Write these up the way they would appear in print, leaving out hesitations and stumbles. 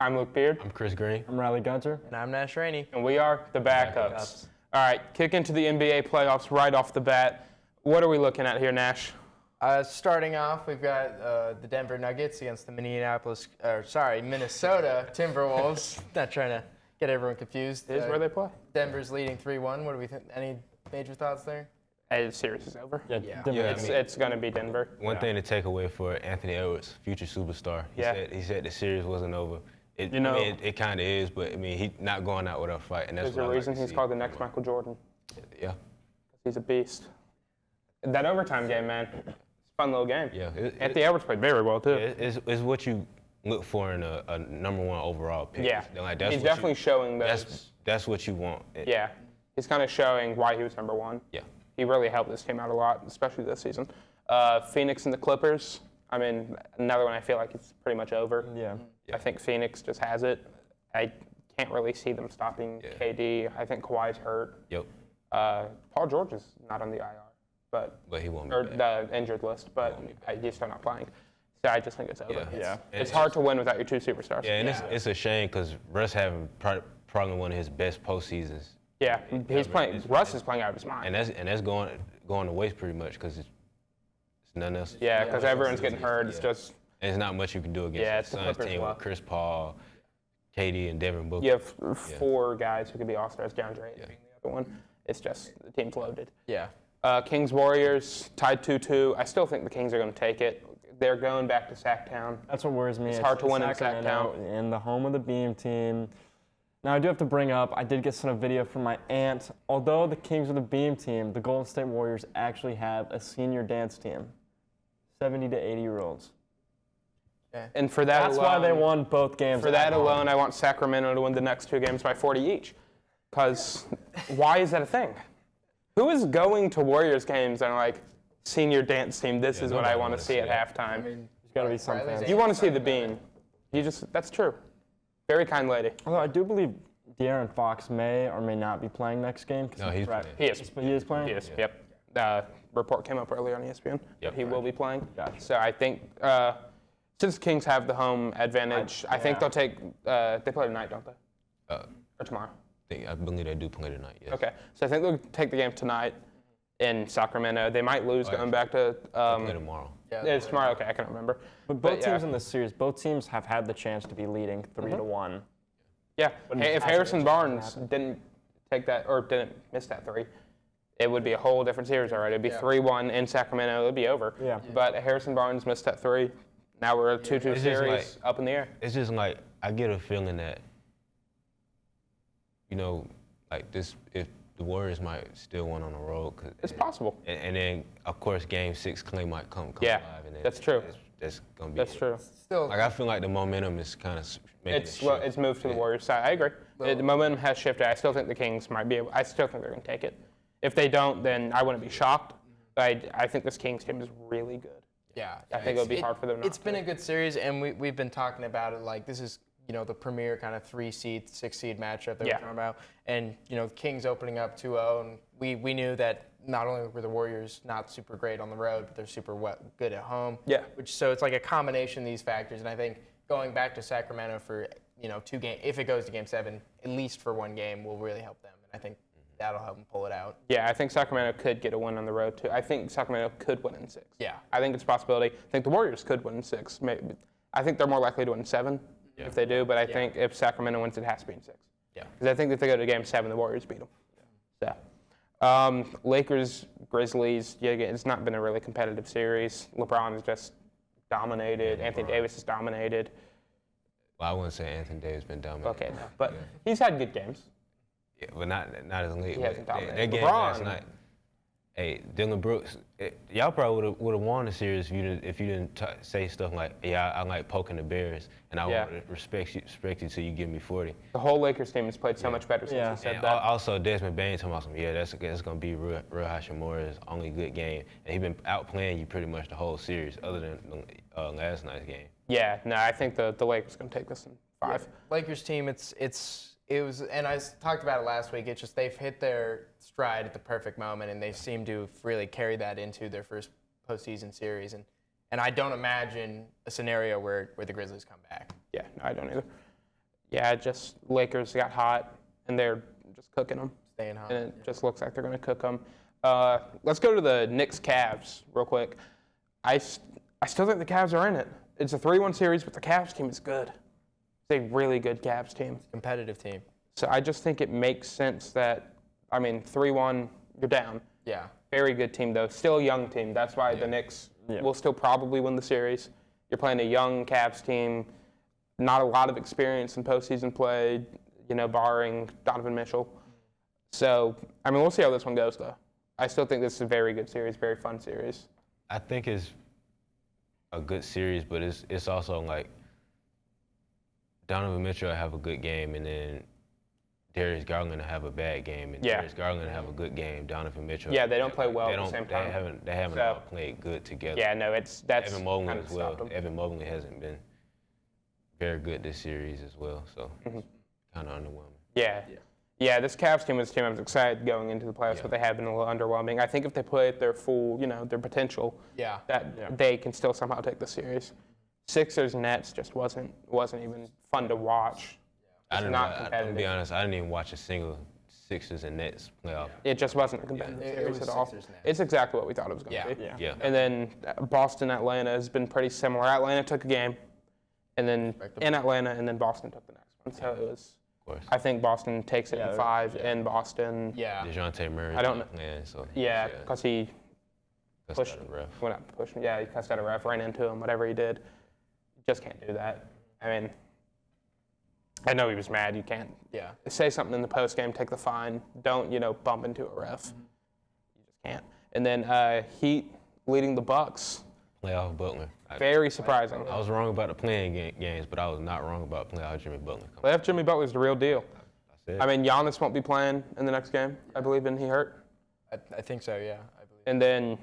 I'm Luke Beard. I'm Chris Green. I'm Riley Gunter. And I'm Nash Rainey. And we are the Backups. All right, kick into the NBA playoffs right off the bat. What are we looking at here, Nash? Starting off, we've got the Denver Nuggets against the Minnesota Timberwolves. Not trying to get everyone confused. Here's where they play. Denver's leading 3-1. What do we think? Any major thoughts there? The series is over. It's going to be Denver. One thing to take away for Anthony Edwards, future superstar. He said the series wasn't over. It kind of is, but I mean, he's not going out without a fight, and that's There's a reason he's called the next Michael Jordan. Yeah. He's a beast. That overtime game, man, it's a fun little game. Yeah. Anthony Edwards played very well, too. It's what you look for in a number one overall pick. Yeah. Like, He's definitely showing those. That's what you want. Yeah. He's kind of showing why he was number one. Yeah. He really helped this team out a lot, especially this season. Phoenix and the Clippers. I mean, another one I feel like it's pretty much over. Yeah. I think Phoenix just has it. I can't really see them stopping KD. I think Kawhi's hurt. Yep. Paul George is not on the IR, but he won't be or back. the injured list, but he's still not playing. So I just think it's over. Yeah. It's hard to win without your two superstars. Yeah, and it's a shame because Russ having probably one of his best postseasons. Yeah, he's playing. Russ is playing out of his mind. And that's going to waste pretty much because it's nothing else. Yeah, because everyone's getting hurt. It's just. And there's not much you can do against the Suns team with Chris Paul, KD, and Devin Booker. You have four guys who could be all-stars, DeAndre being the other one. It's just the team's loaded. Yeah. Kings Warriors tied 2-2. I still think the Kings are going to take it. They're going back to Sacktown. That's what worries me. It's hard to win in Sacramento, Sacktown. in the home of the Beam team. Now, I do have to bring up, I did get sent a video from my aunt. Although the Kings are the Beam team, the Golden State Warriors actually have a senior dance team, 70 to 80-year-olds. Yeah. And for that That's alone, why they won both games. For that alone, I want Sacramento to win the next two games by 40 each. Because why is that a thing? Who is going to Warriors games and like, senior dance team, this is what I want to see at halftime? I mean, There's got to be some fans. You want to see the Bean. That's true. Very kind lady. Although I do believe De'Aaron Fox may or may not be playing next game. No, he's playing. He is. He is playing? He is, yep. Report came up earlier on ESPN. Yep. He will be playing. Gotcha. So I think since the Kings have the home advantage, I think they'll take they play tonight, don't they? Or tomorrow? I believe they do play tonight, yes. Okay. So I think they'll take the game tonight in Sacramento. They might lose going back to Play tomorrow. it's tomorrow, okay, I can't remember. But both teams in this series, both teams have had the chance to be leading 3-1. Yeah. Hey, if Harrison Barnes didn't take that or didn't miss that three, it would be a whole different series already. It'd be 3-1 in Sacramento. It'd be over. Yeah. But Harrison Barnes missed that three. Now we're a 2-2 series up in the air. It's just like I get a feeling that, like this, if the Warriors might still win on the road. It's possible. And then, of course, Game 6 Clay might come Yeah, live. And then that's true. That's going to be That's true. still, Like, I feel like the momentum is kind of making It's moved to the Warriors side. I agree. The momentum has shifted. I still think the Kings might be able. I still think they're going to take it. If they don't, then I wouldn't be shocked. But I think this Kings team is really good. yeah. I think it would be hard for them not It's been a good series, and we've been talking about it like this is, the premier kind of 3-seed, 6-seed matchup that we're talking about. And, Kings opening up 2-0, and we knew that not only were the Warriors not super great on the road, but they're super good at home. Yeah. So it's like a combination of these factors, and I think going back to Sacramento for, 2 games, if it goes to Game 7, at least for one game, will really help them. And I think that'll help them pull it out. Yeah, I think Sacramento could get a win on the road, too. I think Sacramento could win in 6. Yeah. I think it's a possibility. I think the Warriors could win in 6. Maybe. I think they're more likely to win 7 if they do, but I think if Sacramento wins, it has to be in 6. Yeah. Because I think if they go to Game 7, the Warriors beat them. So, Lakers, Grizzlies, it's not been a really competitive series. LeBron has just dominated. Anthony Davis has dominated. Well, I wouldn't say Anthony Davis has been dominating. Okay, no, but he's had good games. Yeah, but not as late. He hasn't dominated. That game LeBron. last night. Hey, Dylan Brooks, y'all probably would have won the series if you didn't say stuff like, "Yeah, I like poking the Bears, and I want to respect you till you give me 40." The whole Lakers team has played so much better since he said And that. also, Desmond Bain talking about something. Yeah, that's gonna be Rui Hachimura's only good game, and he's been outplaying you pretty much the whole series, other than last night's game. Yeah, no, I think the Lakers are going to take this in 5. Yeah. Lakers team, it was, and I talked about it last week. It's just they've hit their stride at the perfect moment, and they seem to really carry that into their first postseason series. And I don't imagine a scenario where the Grizzlies come back. Yeah, no, I don't either. Yeah, just Lakers got hot, and they're just cooking them. Staying hot. And it just looks like they're going to cook them. Let's go to the Knicks-Cavs real quick. I still think the Cavs are in it. It's a 3-1 series, but the Cavs team is good. It's a really good Cavs team. Competitive team. So I just think it makes sense that, 3-1, you're down. Yeah. Very good team, though. Still a young team. That's why the Knicks will still probably win the series. You're playing a young Cavs team, not a lot of experience in postseason play, barring Donovan Mitchell. So, we'll see how this one goes, though. I still think this is a very good series, very fun series. I think it's a good series, but it's also like Donovan Mitchell will have a good game, and then Darius Garland will have a bad game, and Darius Garland will have a good game. Donovan Mitchell. Yeah, they don't play well at the same time. They haven't all played good together. Yeah, no, that's Evan Mobley kind of as well. stopped them. Evan Mobley hasn't been very good this series as well, so it's kind of underwhelming. Yeah, this Cavs team was a team I was excited going into the playoffs, but they have been a little underwhelming. I think if they play at their full, their potential, that they can still somehow take the series. Sixers Nets just wasn't even fun to watch. I'm gonna be honest, I didn't even watch a single Sixers and Nets playoff. It just wasn't a competitive series at all. It's exactly what we thought it was going to be. Yeah. And then Boston Atlanta has been pretty similar. Atlanta took a game, and then in Atlanta, and then Boston took the next one. So it was. I think Boston takes it in 5 in Boston. Yeah. DeJounte Murray. I don't know. So because he pushed. out a ref. Well, not pushing. Yeah, he cussed out a ref, ran into him, whatever he did. Just can't do that. I know he was mad. You can't say something in the post game, take the fine. Don't, bump into a ref. You just can't. And then Heat leading the Bucks. Playoff Butler. Very surprising. I was wrong about the playing games, but I was not wrong about playoff Jimmy Butler. Playoff Jimmy Butler's the real deal. That's it. Giannis won't be playing in the next game, I believe, and he hurt. I think so, yeah. I believe. And then,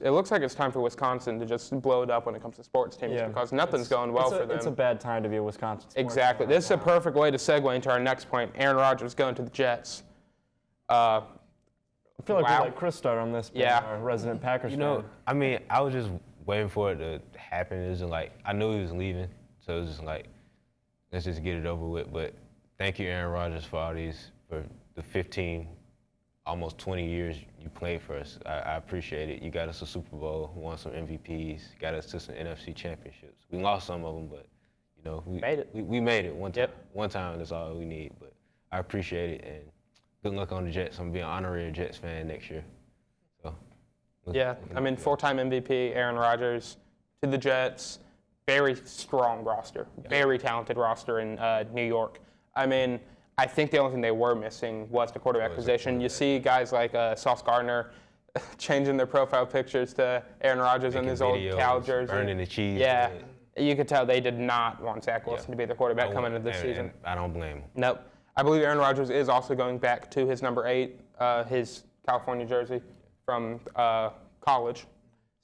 it looks like it's time for Wisconsin to just blow it up when it comes to sports teams because nothing's going well for them. It's a bad time to be a Wisconsin sports Exactly. team. This is a perfect way to segue into our next point. Aaron Rodgers going to the Jets. I feel like we let Chris start on this, being our resident Packers fan. I was just waiting for it to happen. It was I knew he was leaving, so it was just let's just get it over with. But thank you, Aaron Rodgers, for the 15, almost 20 years you played for us. I appreciate it. You got us a Super Bowl, won some MVPs, got us to some NFC championships. We lost some of them, but we made it. We made it one time. One time, that's all we need. But I appreciate it, and good luck on the Jets. I'm gonna be an honorary Jets fan next year. So. 4-time MVP, Aaron Rodgers to the Jets. Very strong roster, very talented roster in New York. I think the only thing they were missing was the quarterback position. You see guys like Sauce Gardner changing their profile pictures to Aaron Rodgers in his old Cal jersey. Burning the cheese. Yeah, you could tell they did not want Zach Wilson to be their quarterback coming into this season. And I don't blame him. Nope. I believe Aaron Rodgers is also going back to his number 8, his California jersey from college.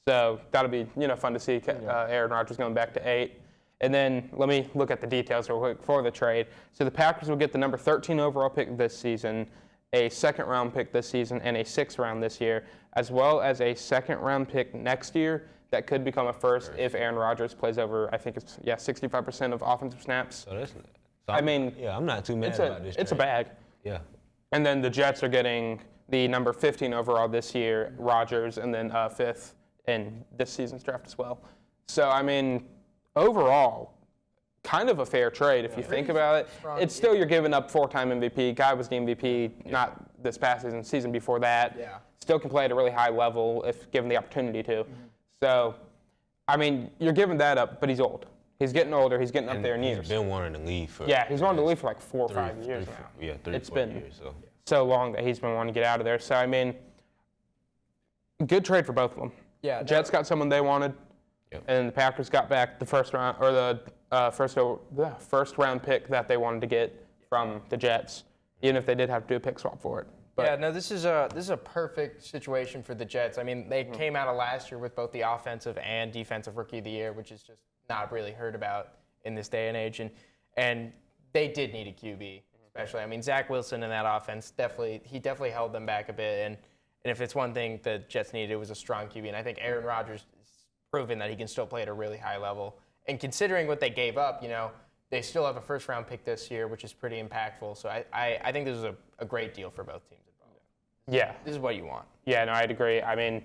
So that'll be fun to see Aaron Rodgers going back to 8. And then let me look at the details real quick for the trade. So the Packers will get the number 13 overall pick this season, a second-round pick this season, and a 6th round this year, as well as a second-round pick next year that could become a first if Aaron Rodgers plays over, I think it's 65% of offensive snaps. So I'm not too mad about this. It's a bag. Yeah. And then the Jets are getting the number 15 overall this year, Rodgers, and then 5th in this season's draft as well. So, overall, kind of a fair trade if you think about it. It's still you're giving up 4-time MVP. Guy was the MVP, not this past season before that. Yeah. Still can play at a really high level if given the opportunity to. So, you're giving that up, but he's old. He's getting older. He's getting up there in years. He's been wanting to leave for. Yeah, he's wanted to leave for like 4 or 5 years now. Yeah, 3 it's 4 been years. So long that he's been wanting to get out of there. So good trade for both of them. Yeah. Jets got someone they wanted, and the Packers got back the first round or the first round pick that they wanted to get from the Jets, even if they did have to do a pick swap for it. But this is a perfect situation for the Jets. They came out of last year with both the offensive and defensive rookie of the year, which is just not really heard about in this day and age. And they did need a QB, especially. Zach Wilson in that offense definitely held them back a bit. And if it's one thing the Jets needed, it was a strong QB. And I think Aaron Rodgers has proven that he can still play at a really high level. And considering what they gave up, they still have a first-round pick this year, which is pretty impactful. So I think this is a great deal for both teams involved. Yeah. This is what you want. Yeah, no, I'd agree. I mean,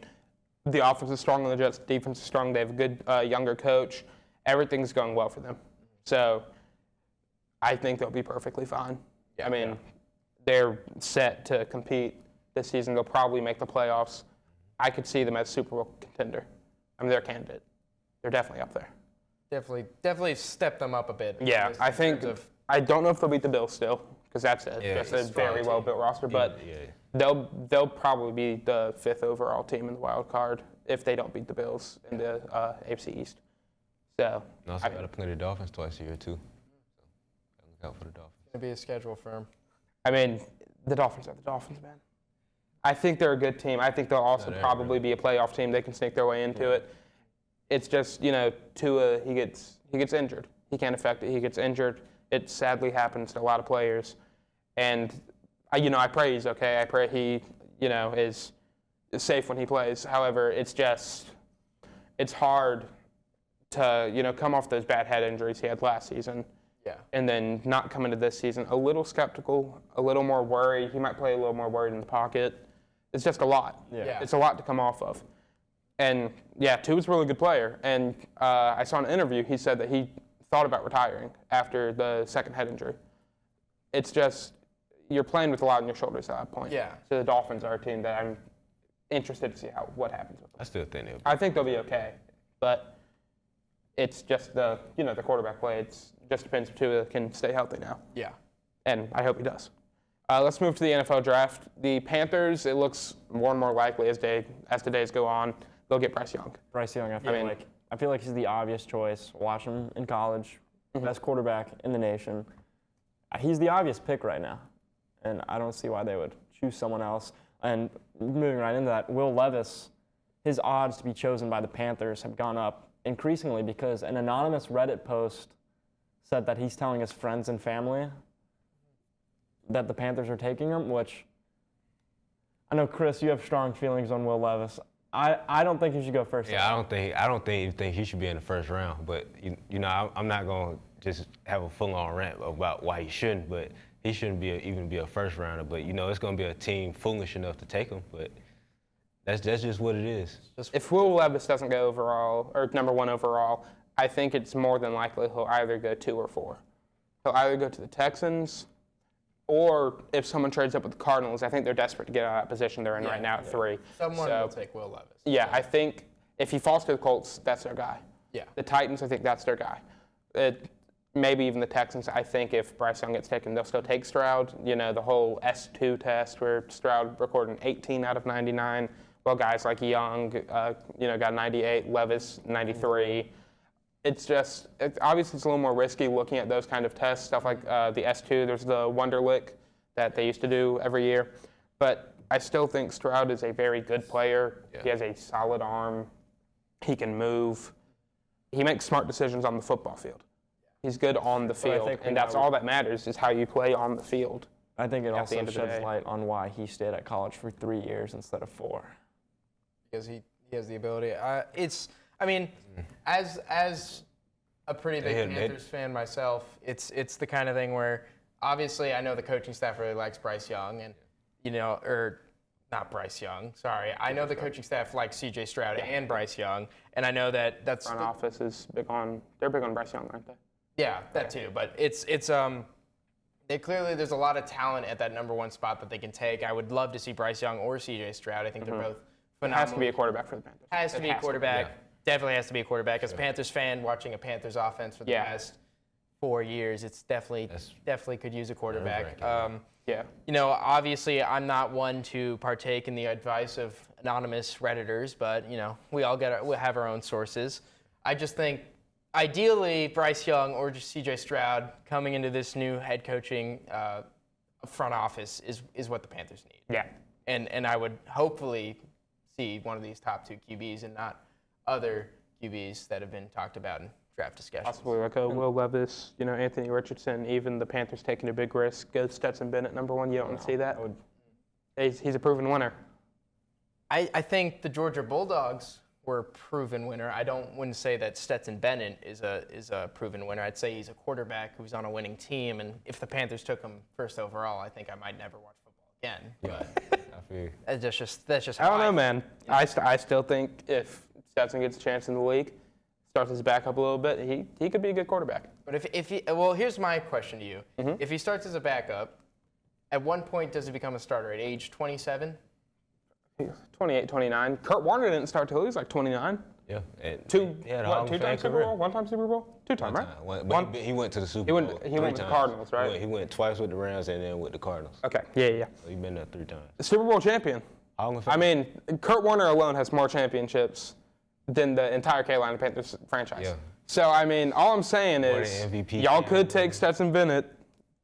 the offense is strong on the Jets. The defense is strong. They have a good younger coach. Everything's going well for them. So I think they'll be perfectly fine. I mean, they're set to compete this season. They'll probably make the playoffs. I could see them as Super Bowl contender. I mean, they're a candidate. They're definitely up there. Definitely step them up a bit. Yeah, I think. I don't know if they'll beat the Bills still, because that's just a very well built roster. But they'll probably be the 5th overall team in the wild card if they don't beat the Bills in the AFC East. So. And also got to play the Dolphins twice a year too. So look out for the Dolphins. It's gonna be a schedule for them. I mean, the Dolphins are the Dolphins, man. I think they're a good team. I think they'll also probably be a playoff team. They can sneak their way into it. It's just, Tua, he gets injured. He can't affect it. He gets injured. It sadly happens to a lot of players. And, I pray he's okay. I pray he, is safe when he plays. However, it's hard to, come off those bad head injuries he had last season. Yeah. And then not come into this season a little skeptical, a little more worried. He might play a little more worried in the pocket. It's just a lot. Yeah. It's a lot to come off of. And, Tua's a really good player. And I saw in an interview, he said that he thought about retiring after the second head injury. It's just, you're playing with a lot on your shoulders at that point. Yeah. So the Dolphins are a team that I'm interested to see what happens with them. I still think I think they'll be okay. But it's just the quarterback play. It just depends if Tua can stay healthy now. Yeah. And I hope he does. Let's move to the NFL draft. The Panthers, it looks more and more likely as the days go on, they'll get Bryce Young. Bryce Young, I feel like he's the obvious choice. Watch him in college, best quarterback in the nation. He's the obvious pick right now, and I don't see why they would choose someone else. And moving right into that, Will Levis, his odds to be chosen by the Panthers have gone up increasingly because an anonymous Reddit post said that he's telling his friends and family that the Panthers are taking him, which I know, Chris, you have strong feelings on Will Levis. I don't think he should go first. Yeah, I don't think he should be in the first round. But I'm not gonna just have a full-on rant about why he shouldn't. But he shouldn't even be a first rounder. But it's gonna be a team foolish enough to take him. But that's just what it is. If Will Levis doesn't go overall or number 1 overall, I think it's more than likely he'll either go 2 or 4. He'll either go to the Texans, or if someone trades up with the Cardinals, I think they're desperate to get out of that position they're in right now at 3. Someone will take Will Levis. Yeah, I think if he falls to the Colts, that's their guy. Yeah. The Titans, I think that's their guy. Maybe even the Texans, I think if Bryce Young gets taken, they'll still take Stroud. The whole S2 test where Stroud recorded 18 out of 99. Well, guys like Young, got 98, Levis 93. Obviously it's a little more risky looking at those kind of tests, stuff like the S2. There's the Wonderlic that they used to do every year. But I still think Stroud is a very good player. Yeah. He has a solid arm. He can move. He makes smart decisions on the football field. He's good on the field, and that's all that matters is how you play on the field. I think it also sheds light on why he stayed at college for 3 years instead of 4. Because he has the ability. As a pretty big Panthers fan myself, it's the kind of thing where obviously I know the coaching staff really likes Bryce Young, and or not Bryce Young. Sorry, I know the coaching staff likes C.J. Stroud and Bryce Young, and I know that's front office is big on. They're big on Bryce Young, aren't they? Yeah, that too. But it's clearly there's a lot of talent at that number 1 spot that they can take. I would love to see Bryce Young or C.J. Stroud. I think they're both phenomenal. Has to be a quarterback for the Panthers. Has to be a quarterback. Definitely has to be a quarterback. As a Panthers fan, watching a Panthers offense for the past 4 years, it's definitely could use a quarterback. Obviously, I'm not one to partake in the advice of anonymous Redditors, but we all we have our own sources. I just think, ideally, Bryce Young or just C.J. Stroud coming into this new head coaching front office is what the Panthers need. Yeah. And I would hopefully see one of these top 2 QBs and not other QBs that have been talked about in draft discussions. Possibly like a Will Levis, Anthony Richardson, even the Panthers taking a big risk. Go Stetson Bennett, number 1. You don't want to see that? He's a proven winner. I think the Georgia Bulldogs were a proven winner. Wouldn't say that Stetson Bennett is a proven winner. I'd say he's a quarterback who's on a winning team. And if the Panthers took him first overall, I think I might never watch football again. But I feel you. that's just I how don't know, man. Yeah. I still think if Stetson gets a chance in the league, starts his back up a little bit, he could be a good quarterback. But well, here's my question to you. If he starts as a backup, at one point does he become a starter? At age 27? 28, 29. Kurt Warner didn't start till he was like 29. Yeah. And he had a What, Hall of Fame two-time Super career. Bowl? One-time Super Bowl? Two-time, right? But he went to the Super Bowl. He went with the Cardinals, right? He went twice with the Rams and then with the Cardinals. Okay, yeah. So he's been there 3 times. Super Bowl champion. Hall of Fame. I mean, Kurt Warner alone has more championships than the entire Carolina Panthers franchise. Yeah. So, I mean, all I'm saying More is than MVP y'all cam. could take Stetson Bennett,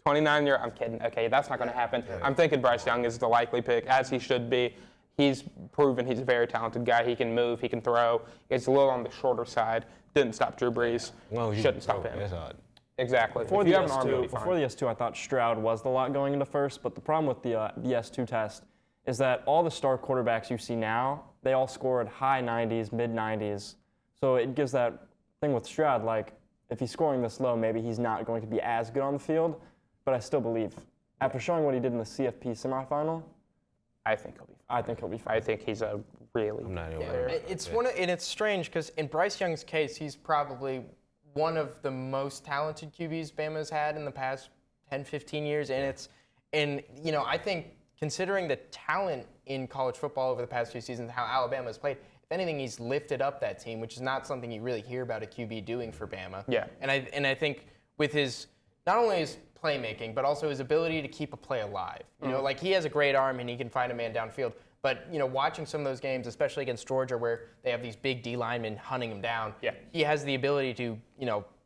29-year. I'm kidding. Okay, that's not going to happen. I'm thinking Bryce Young is the likely pick, as he should be. He's proven he's a very talented guy. He can move. He can throw. He's a little on the shorter side. Didn't stop Drew Brees. Shouldn't stop him. That's odd. Exactly. Before If the, you have an arm, you'll S2, be fine. before the S2, I thought Stroud was the lot going into first, but the problem with the S2 test is that all the star quarterbacks you see now, they all scored high 90s, mid 90s. So it gives that thing with Stroud, like, if he's scoring this low, maybe he's not going to be as good on the field, but I still believe, after showing what he did in the CFP semifinal, I think he'll be fine. I think he'll be fine. I think he's a really I'm not even Yeah, worried. and it's strange because in Bryce Young's case, he's probably one of the most talented QBs Bama's had in the past 10, 15 years, and I think considering the talent in college football over the past few seasons, how Alabama's played, if anything, he's lifted up that team, which is not something you really hear about a QB doing for Bama. Yeah. And I think with his not only his playmaking, but also his ability to keep a play alive. Like he has a great arm and he can find a man downfield. But watching some of those games, especially against Georgia, where they have these big D linemen hunting him down, he has the ability to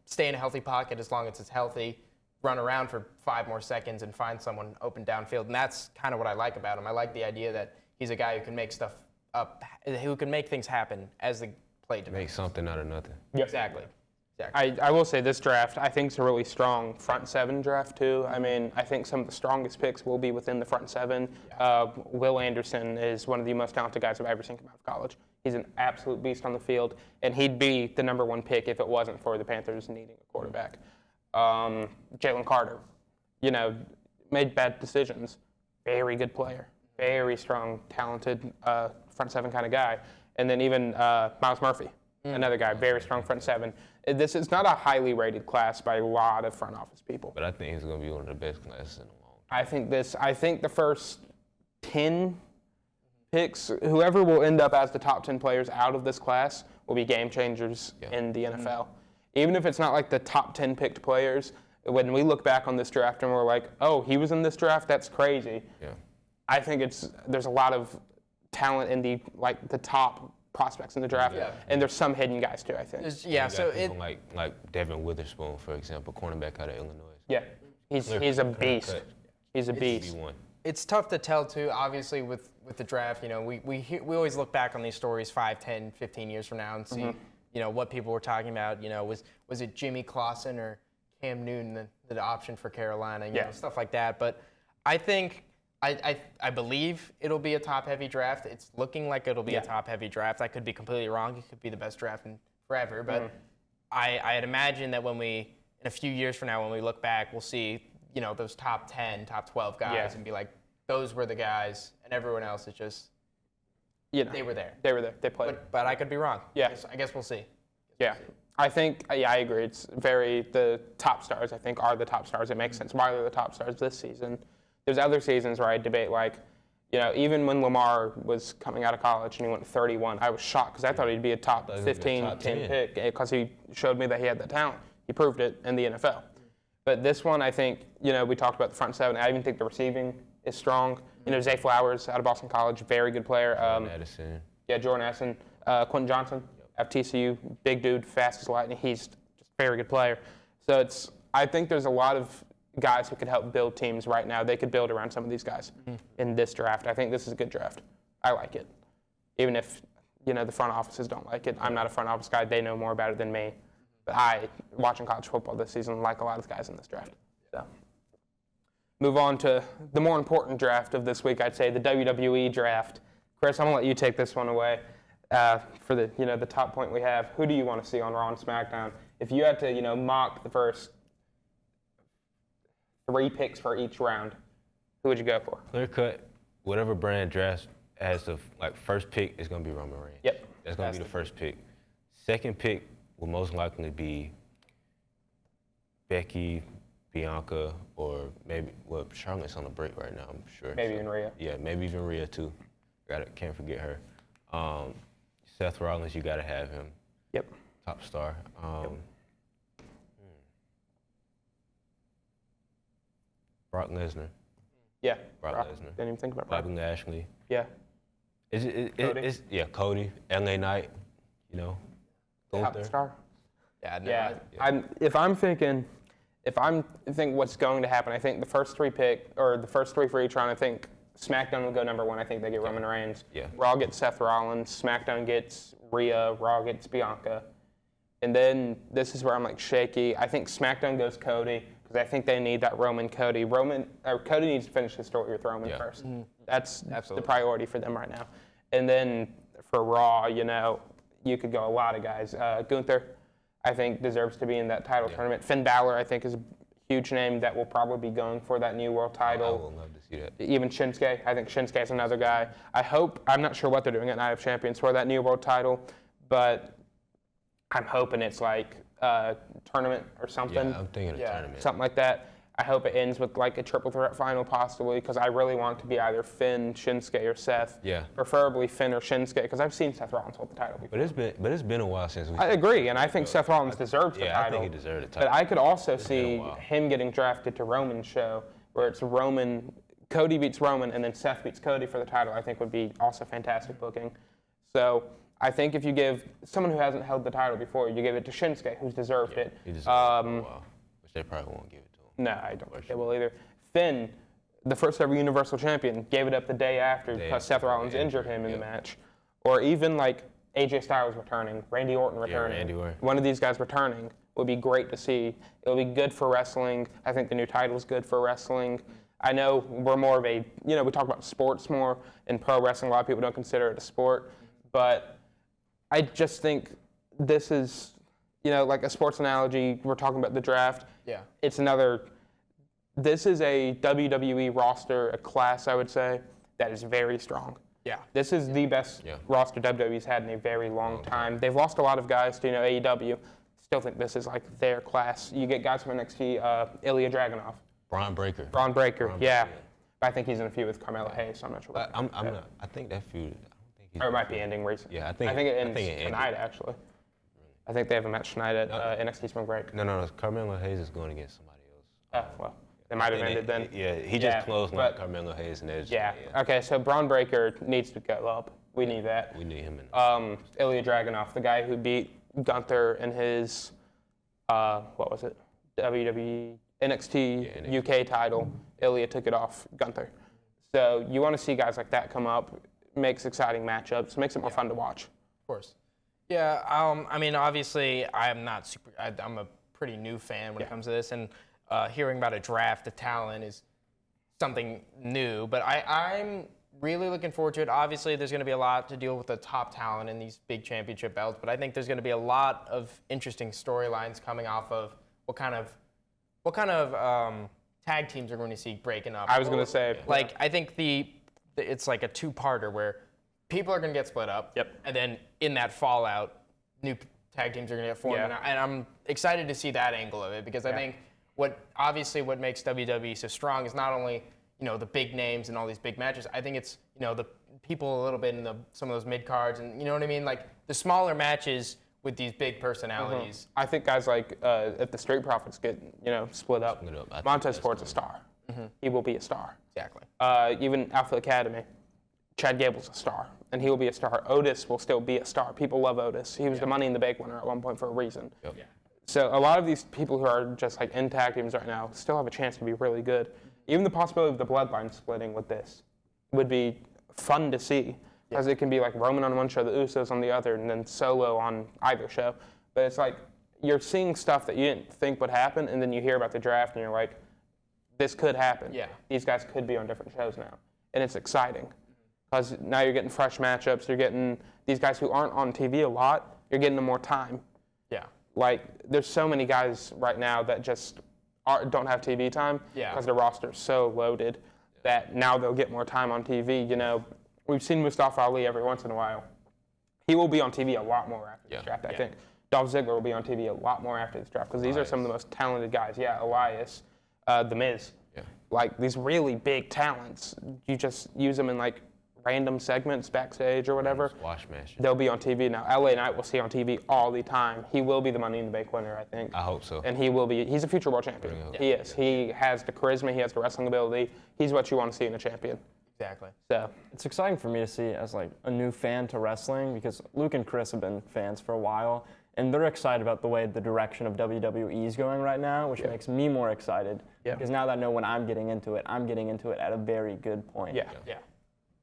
stay in a healthy pocket as long as it's healthy, run around for 5 more seconds and find someone open downfield. And that's kind of what I like about him. I like the idea that he's a guy who can make stuff up, who can make things happen as the play develops. Make something out of nothing. Exactly. I will say this draft, I think, is a really strong front 7 draft, too. I mean, I think some of the strongest picks will be within the front 7. Will Anderson is one of the most talented guys I've ever seen come out of college. He's an absolute beast on the field, and he'd be the number 1 pick if it wasn't for the Panthers needing a quarterback. Jalen Carter, made bad decisions. Very good player. Very strong, talented front 7 kind of guy. And then even Miles Murphy, another guy, very strong front 7. This is not a highly rated class by a lot of front office people. But I think he's going to be one of the best classes in a long time. I think the first 10 picks, whoever will end up as the top 10 players out of this class will be game changers in the NFL. Even if it's not like the top 10 picked players, when we look back on this draft and we're like, oh, he was in this draft, that's crazy. Yeah. I think there's a lot of talent in the top prospects in the draft, and there's some hidden guys too, I think. So it like Devin Witherspoon, for example, cornerback out of Illinois. Yeah, he's a beast. He's a beast. It's tough to tell too. Obviously, with the draft, we always look back on these stories 5, 10, 15 years from now and see, what people were talking about. Was it Jimmy Clausen or Cam Newton, the option for Carolina? Stuff like that. But I think. I believe it'll be a top-heavy draft. It's looking like it'll be a top-heavy draft. I could be completely wrong. It could be the best draft in forever. But I'd imagine that in a few years from now, when we look back, we'll see, those top 10, top 12 guys and be like, those were the guys, and everyone else is just, they were there. They were there. They played. But I could be wrong. Yeah. I guess we'll see. Yeah. I think, I agree. It's the top stars, I think, are the top stars. It makes sense why they're the top stars this season. There's other seasons where I debate, even when Lamar was coming out of college and he went 31, I was shocked because I thought he'd be a top 15, top 10 pick because he showed me that he had the talent. He proved it in the NFL. But this one, I think, we talked about the front 7. I even think the receiving is strong. Zay Flowers out of Boston College, very good player. Addison. Yeah, Jordan Addison. Quentin Johnson at TCU, big dude, fast as lightning. He's just a very good player. So I think there's a lot of guys who could help build teams right now. They could build around some of these guys in this draft. I think this is a good draft. I like it. Even if, the front offices don't like it. I'm not a front office guy. They know more about it than me. But watching college football this season, like a lot of the guys in this draft. So, move on to the more important draft of this week, I'd say, the WWE draft. Chris, I'm going to let you take this one away. for the the top point we have, who do you want to see on Raw and SmackDown? If you had to mock the first 3 picks for each round, who would you go for? Clear cut, whatever brand drafts as the first pick is going to be Roman Reigns. Yep. That's going to be the first pick. Second pick will most likely be Becky, Bianca, or maybe Charlotte's on a break right now, I'm sure. Maybe even Rhea. Yeah, maybe even Rhea too. Can't forget her. Seth Rollins, you got to have him. Yep. Top star. Brock Lesnar. Yeah. Brock Lesnar. Didn't even think about Brock. Bobby Lashley. Yeah. Cody. Cody, LA Knight, Top Gunther. star. Yeah. No, Yeah. If I'm thinking what's going to happen, I think the first 3 for each round, I think SmackDown will go number 1. I think they get Roman Reigns. Yeah. Raw gets Seth Rollins. SmackDown gets Rhea. Raw gets Bianca. And then this is where I'm shaky. I think SmackDown goes Cody because I think they need that Roman Cody. Cody needs to finish his story with Roman first. Mm-hmm. That's the priority for them right now. And then for Raw, you could go a lot of guys. Gunther, I think, deserves to be in that title tournament. Finn Balor, I think, is a huge name that will probably be going for that new world title. I would love to see that. Even Shinsuke. I think Shinsuke is another guy. I'm not sure what they're doing at Night of Champions for that new world title, but I'm hoping it's like a tournament or something. Yeah, I'm thinking a tournament. Something like that. I hope it ends with a triple threat final possibly because I really want it to be either Finn, Shinsuke, or Seth. Yeah. Preferably Finn or Shinsuke because I've seen Seth Rollins hold the title before. But it's been a while since we. I agree, and I think Seth Rollins deserves the title. Yeah, I think he deserved the title. But I could also see him getting drafted to Roman's show where it's Cody beats Roman, and then Seth beats Cody for the title. I think would be also fantastic booking. So I think if you give someone who hasn't held the title before, you give it to Shinsuke, who's deserved it. He deserved it for a while, which they probably won't give it to him. No, I don't think they will either. Finn, the first ever Universal Champion, gave it up the day after because Seth Rollins injured him in the match. Or even AJ Styles returning, Randy Orton returning. Randy Orton. One of these guys returning would be great to see. It would be good for wrestling. I think the new title is good for wrestling. I know we're more of a, we talk about sports more in pro wrestling. A lot of people don't consider it a sport. But I just think this is, like a sports analogy. We're talking about the draft. Yeah. This is a WWE roster, a class, I would say, that is very strong. Yeah. This is the best roster WWE's had in a very long time. They've lost a lot of guys to AEW. Still think this is their class. You get guys from NXT, Ilya Dragunov. Braun Breaker. Yeah. But I think he's in a feud with Carmelo Hayes, so I'm not sure. I'm not. I think that feud. Or it might be ending recently. Yeah, I think it ends ended. tonight, actually. I think they have a match tonight at NXT Spring Break. No. Carmelo Hayes is going against somebody else. Well, they might have ended then. Yeah, he just closed Carmelo Hayes and there's. Yeah. Okay, so Braun Breaker needs to go up. We need that. We need him in. Ilya Dragunov, the guy who beat Gunther in his, what was it? WWE NXT UK title. Ilya took it off Gunther. So you want to see guys like that come up. Makes exciting matchups. Makes it more fun to watch. Of course. Yeah. Obviously, I'm a pretty new fan when it comes to this, and hearing about a draft of talent is something new. But I'm really looking forward to it. Obviously, there's going to be a lot to deal with the top talent in these big championship belts, but I think there's going to be a lot of interesting storylines coming off of what kind of tag teams are going to see breaking up. I was going to say, I think it's like a two-parter where people are going to get split up. Yep. And then in that fallout, new tag teams are going to get formed. Yeah. And I'm excited to see that angle of it because I think what makes WWE so strong is not only, the big names and all these big matches. I think it's, the people a little bit in some of those mid-cards and, you know what I mean? Like the smaller matches with these big personalities. I think guys if the Street Profits get, split up, Montez Ford's a star. He will be a star. Exactly. Even Alpha Academy, Chad Gable's a star, and he will be a star. Otis will still be a star. People love Otis. He was the Money in the Bank winner at one point for a reason. Yep. Yeah. So a lot of these people who are just in tag teams right now still have a chance to be really good. Even the possibility of the bloodline splitting with this would be fun to see, because it can be Roman on one show, the Usos on the other, and then Solo on either show. But it's you're seeing stuff that you didn't think would happen, and then you hear about the draft, and you're like, this could happen. Yeah. These guys could be on different shows now. And it's exciting. because now you're getting fresh matchups. You're getting these guys who aren't on TV a lot. You're getting them more time. Yeah. Like, there's so many guys right now that just don't have TV time because their roster's so loaded that now they'll get more time on TV. You know, we've seen Mustafa Ali every once in a while. He will be on TV a lot more after this draft, I think. Dolph Ziggler will be on TV a lot more after this draft because these are some of the most talented guys. Yeah, Elias, The Miz. Yeah. Like, these really big talents. You just use them in, like, random segments backstage or whatever. Wash match. They'll be on TV now. LA Knight will see on TV all the time. He will be the Money in the Bank winner, I think. I hope so. And he will be. He's a future world champion. He is. He has the charisma. He has the wrestling ability. He's what you want to see in a champion. Exactly. So It's exciting for me to see as like a new fan to wrestling because Luke and Chris have been fans for a while, and they're excited about the way the direction of WWE is going right now, which makes me more excited. Because now that I know when I'm getting into it at a very good point. Yeah.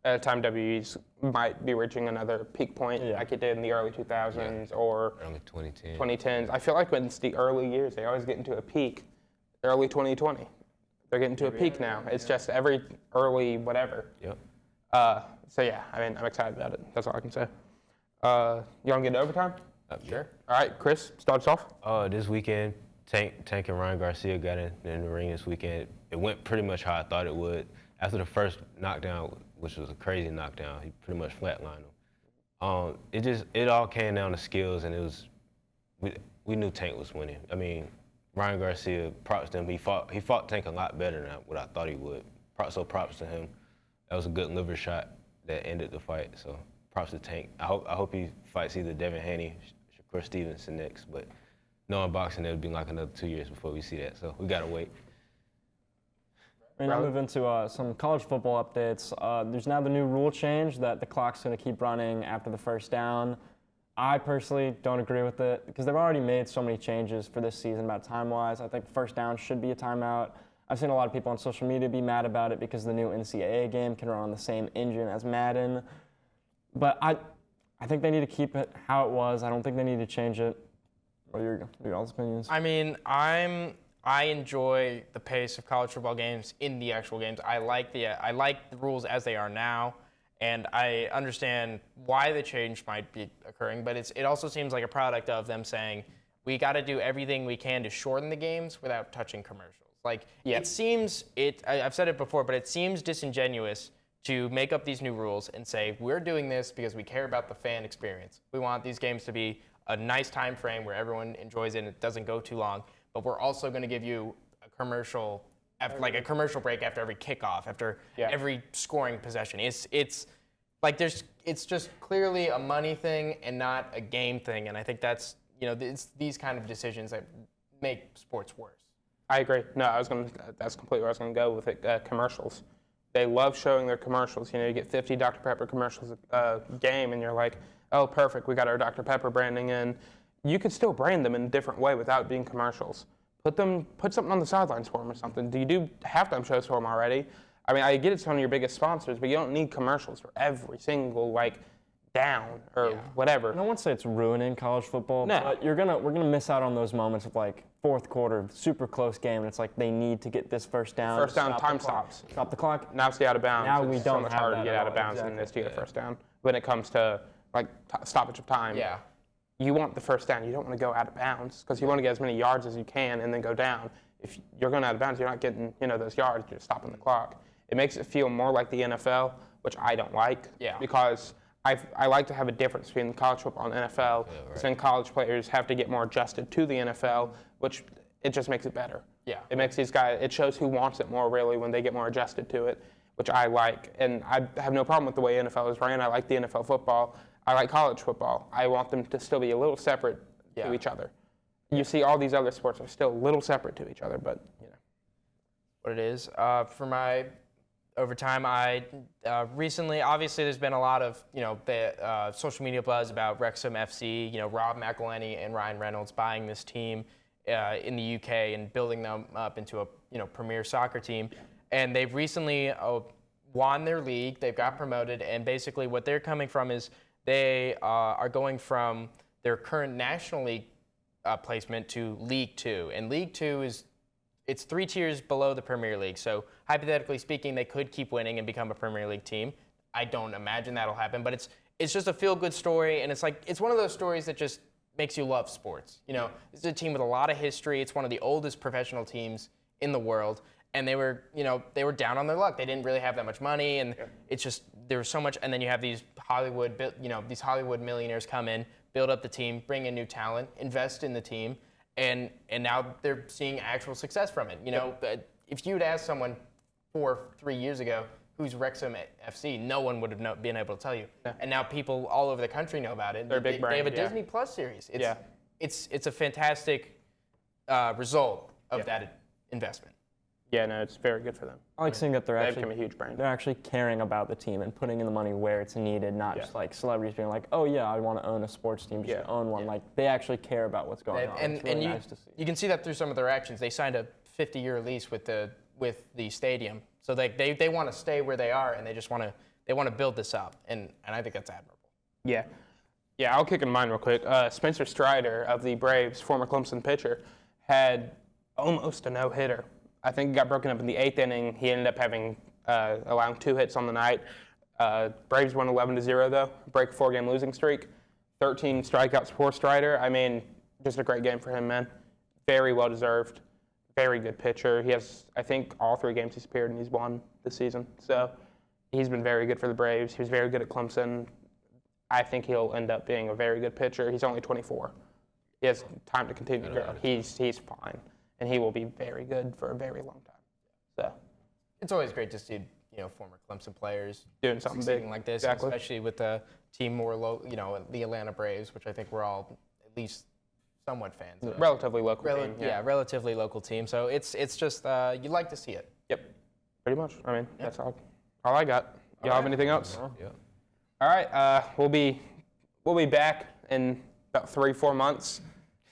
At a time, WWE's might be reaching another peak point like it did in the early 2000s or early 2010s. I feel like when it's the early years, they always get into a peak. Early 2020. They're getting to a peak now. It's just every early whatever. Yep. So yeah, I mean, I'm excited about it. That's all I can say. You want to get to overtime? Sure. All right, Chris, start us off. This weekend, Tank and Ryan Garcia got in the ring this weekend. It went pretty much how I thought it would. After the first knockdown, which was a crazy knockdown, he pretty much flatlined him. It all came down to skills, and it was we knew Tank was winning. I mean, Ryan Garcia, props to him. He fought Tank a lot better than what I thought he would. Props to him. That was a good liver shot that ended the fight. So props to Tank. I hope he fights either Devin Haney, Shakur Stevenson next. But knowing boxing, it would be like another 2 years before we see that. So we gotta wait. And I'll move into some college football updates. There's now the new rule change that the clock's going to keep running after the first down. I personally don't agree with it because they've already made so many changes for this season about time-wise. I think first down should be a timeout. I've seen a lot of people on social media be mad about it because the new NCAA game can run on the same engine as Madden. But I think they need to keep it how it was. I don't think they need to change it. What are your all's opinions? I mean, I enjoy the pace of college football games in the actual games. I like the rules as they are now, and I understand why the change might be occurring. But it also seems like a product of them saying we got to do everything we can to shorten the games without touching commercials. Like it seems I've said it before, but it seems disingenuous to make up these new rules and say we're doing this because we care about the fan experience. We want these games to be a nice time frame where everyone enjoys it and it doesn't go too long. But we're also going to give you a commercial, like a commercial break after every kickoff, after every scoring possession. It's like it's just clearly a money thing and not a game thing. And I think that's it's these kind of decisions that make sports worse. I agree. No, that's completely where I was going to go with it. Commercials. They love showing their commercials. You get 50 Dr. Pepper commercials a game, and you're like, oh, perfect, we got our Dr. Pepper branding in. You could still brand them in a different way without being commercials. Put something on the sidelines for them or something. Do you do halftime shows for them already? I mean, I get it's one of your biggest sponsors, but you don't need commercials for every single down or whatever. I don't want to say it's ruining college football, but we're gonna miss out on those moments of fourth quarter, super close game, and it's like they need to get this first down. First down, time stops. Stop the clock. Now it's the out of bounds. Now we it's don't so much have harder that to get out of bounds than it is to get a first down. When it comes to stoppage of time. Yeah. You want the first down. You don't want to go out of bounds because you want to get as many yards as you can and then go down. If you're going out of bounds, you're not getting those yards. You're stopping the clock. It makes it feel more like the NFL, which I don't like. Yeah. Because I like to have a difference between college football and NFL. Yeah, right. So then college players have to get more adjusted to the NFL, which it just makes it better. Yeah. It makes these guys. It shows who wants it more really when they get more adjusted to it, which I like. And I have no problem with the way NFL is ran. I like the NFL football. I like college football. I want them to still be a little separate to each other. You see all these other sports are still a little separate to each other, but what it is. For my overtime, I recently, obviously there's been a lot of, the social media buzz about Wrexham FC, Rob McElhenney and Ryan Reynolds buying this team in the UK and building them up into a premier soccer team. And they've recently won their league. They've got promoted, and basically what they're coming from is they are going from their current National League placement to League Two. And League Two it's 3 tiers below the Premier League. So hypothetically speaking, they could keep winning and become a Premier League team. I don't imagine that'll happen. But it's just a feel-good story, and it's one of those stories that just makes you love sports. This is a team with a lot of history. It's one of the oldest professional teams in the world, and they were down on their luck. They didn't really have that much money, and it's just there was so much. And then you have these Hollywood millionaires come in, build up the team, bring in new talent, invest in the team, and now they're seeing actual success from it. If you'd asked someone 3 years ago who's Wrexham FC, no one would have been able to tell you. Yeah. And now people all over the country know about it. They're a big brand. They have a Disney Plus series. It's a fantastic result of that investment. Yeah, no, it's very good for them. I like seeing that they've become a huge brand. They're actually caring about the team and putting in the money where it's needed, not just like celebrities being like, oh yeah, I want to own a sports team, just own one. Like they actually care about what's going on. It's really nice to see. You can see that through some of their actions. They signed a 50-year lease with the stadium, so they want to stay where they are, and they want to build this up, and I think that's admirable. Yeah, I'll kick in mine real quick. Spencer Strider of the Braves, former Clemson pitcher, had almost a no-hitter. I think he got broken up in the 8th inning. He ended up allowing 2 hits on the night. Braves won 11-0 though, break 4-game losing streak. 13 strikeouts for Strider. I mean, just a great game for him, man. Very well deserved. Very good pitcher. He has, I think, all 3 games he's appeared and he's won this season. So he's been very good for the Braves. He was very good at Clemson. I think he'll end up being a very good pitcher. He's only 24. He has time to continue to grow. He's fine. And he will be very good for a very long time. So it's always great to see former Clemson players doing something big like this, especially with a team more the Atlanta Braves, which I think we're all at least somewhat fans of. Relatively local team. Yeah, relatively local team. So it's just you like to see it. Yep, pretty much. I mean, that's all I got. Y'all have anything else? Yeah. All right, we'll be back in about 3-4 months.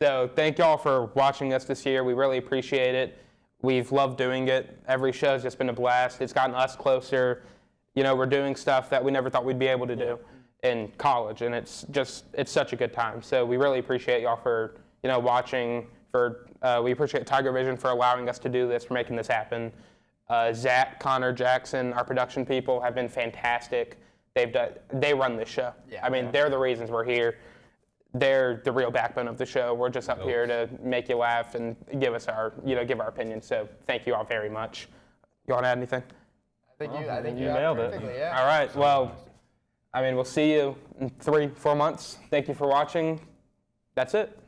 So thank y'all for watching us this year. We really appreciate it. We've loved doing it. Every show's just been a blast. It's gotten us closer. We're doing stuff that we never thought we'd be able to do in college, and it's such a good time. So we really appreciate y'all for watching. We appreciate Tigervision for allowing us to do this, for making this happen. Zach, Connor, Jackson, our production people have been fantastic. They run this show. Yeah, I mean, they're the reasons we're here. They're the real backbone of the show. We're just up here to make you laugh and give us our opinion. So thank you all very much. You want to add anything? I think you nailed it. Yeah. All right. Well, I mean, we'll see you in 3-4 months. Thank you for watching. That's it.